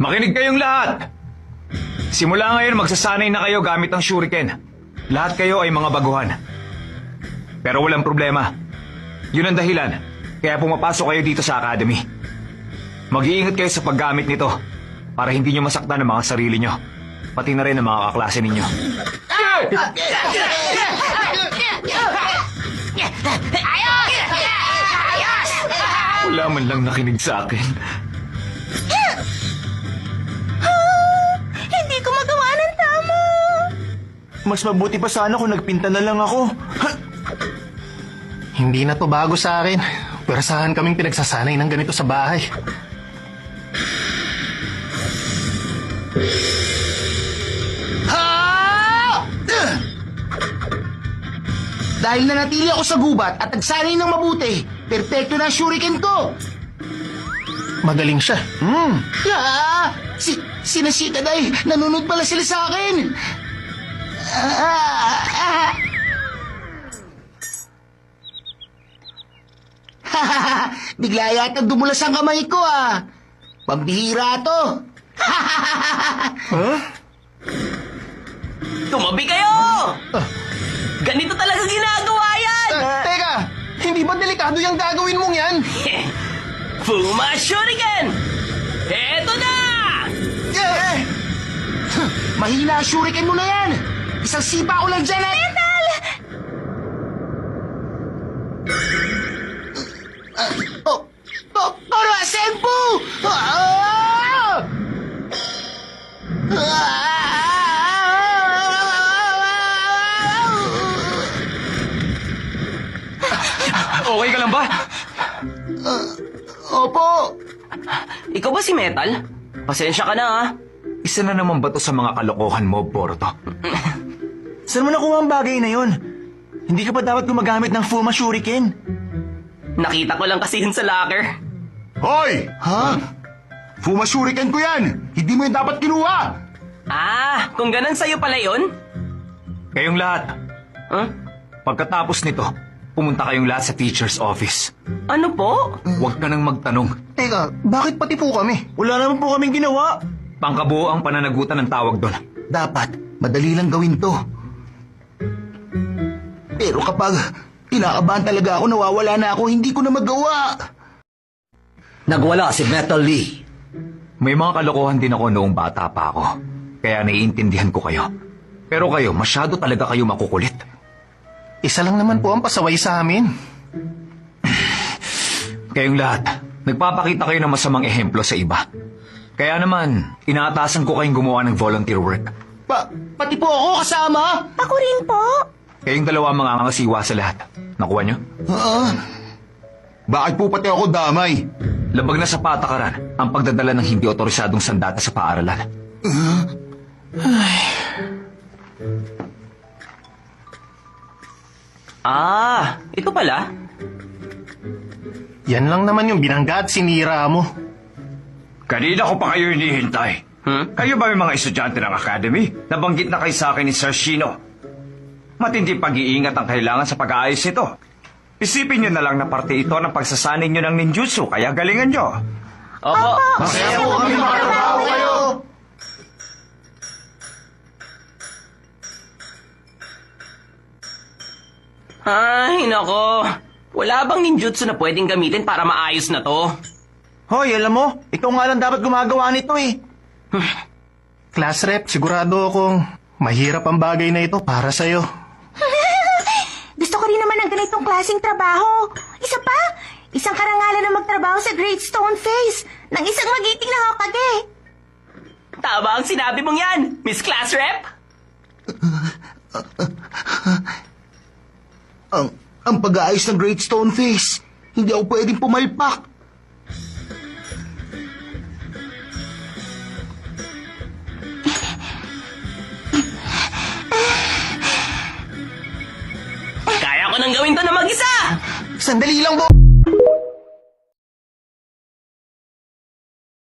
Makinig kayong lahat! Simula ngayon, magsasanay na kayo gamit ang shuriken. Lahat kayo ay mga baguhan. Pero walang problema. Yun ang dahilan. Kaya pumapasok kayo dito sa academy. Mag-iingat kayo sa paggamit nito para hindi nyo masaktan ang mga sarili nyo. Pati na rin ang mga kaklase ninyo. Wala man lang nakinig sa akin. Hindi ko magawa ng tama. Mas mabuti pa sana kung nagpinta na lang ako. Hindi na to bago sa akin. Pwersahan kaming pinagsasanay ng ganito sa bahay. Dahil nanatili ako sa gubat at nagsanay ng mabuti, perpekto na ang shuriken ko. Magaling siya. Sina Shikaday, nanonood pala sila sa akin. Bigla yata dumulas ang kamay ko Pambihira to. Tumabi kayo! Ganito talaga ginagawa yan! Teka, hindi ba delikado yung gagawin mong yan? Fuma Shuriken! Eto na! Mahina ang shuriken mo na yan. Isang sipa ko lang dyan Metal! Toro Senpu! Okay ka lang ba? Opo. Ikaw ba si Metal? Pasensya ka na Isa na naman ba to sa mga kalokohan mo, Boruto? Saan mo nakuha ang bagay na yun? Hindi ka pa dapat gumagamit ng Fuma Shuriken. Nakita ko lang kasi yun sa locker. Hoy! Fuma shuriken ko yan. Hindi mo yung dapat kinuha. Kung ganun sa'yo pala yun? Kayong lahat, Huh? pagkatapos nito, pumunta kayong lahat sa teacher's office. Ano po? Huwag ka nang magtanong. Teka, bakit pati po kami? Wala naman po kaming ginawa. Pangkabuo ang pananagutan ng tawag doon. Dapat, madali lang gawin to. Pero kapag kinakabahan talaga ako, nawawala na ako, hindi ko na magawa. Nagwala si Metal Lee. May mga kalokohan din ako noong bata pa ako. Kaya naiintindihan ko kayo. Pero kayo, masyado talaga kayo makukulit. Isa lang naman po ang pasaway sa amin. Kayong lahat, nagpapakita kayo ng masamang ehemplo sa iba. Kaya naman, inaatasan ko kayong gumawa ng volunteer work. Pati po ako kasama. Ako rin po. Kayong dalawa mga ngasiwa sa lahat. Nakuha nyo? Bakit po pati ako damay? Labag na sa patakaran ang pagdadala ng hindi otorisadong sandata sa paaralan. Ito pala. Yan lang naman yung binangga at sinira mo. Kanina ko pa kayo hinihintay. Kayo ba may mga estudyante ng academy? Nabanggit na kayo sa akin ni Sir Shino. Matindi pag-iingat ang kailangan sa pag-aayos nito. Isipin nyo na lang na parte ito ng pagsasanay nyo ng ninjutsu, kaya galingan nyo. Opo. Masaya po kami makatrabaho kayo. Ay, nako. Wala bang ninjutsu na pwedeng gamitin para maayos na to? Hoy, alam mo, ikaw nga lang dapat gumagawa nito eh. Class rep, sigurado akong mahirap ang bagay na ito para sa'yo. Gusto ko rin naman ng ganitong klaseng trabaho. Isa pa, isang karangalan na magtrabaho sa Great Stone Face ng isang magiting na Hokage. Tama ang sinabi mong yan, Miss Class Rep. Ang pag-aayos ng Great Stone Face, hindi ako pwedeng pumalpak. Kaya ko nang gawin to na mag-isa. Sandali lang, bo!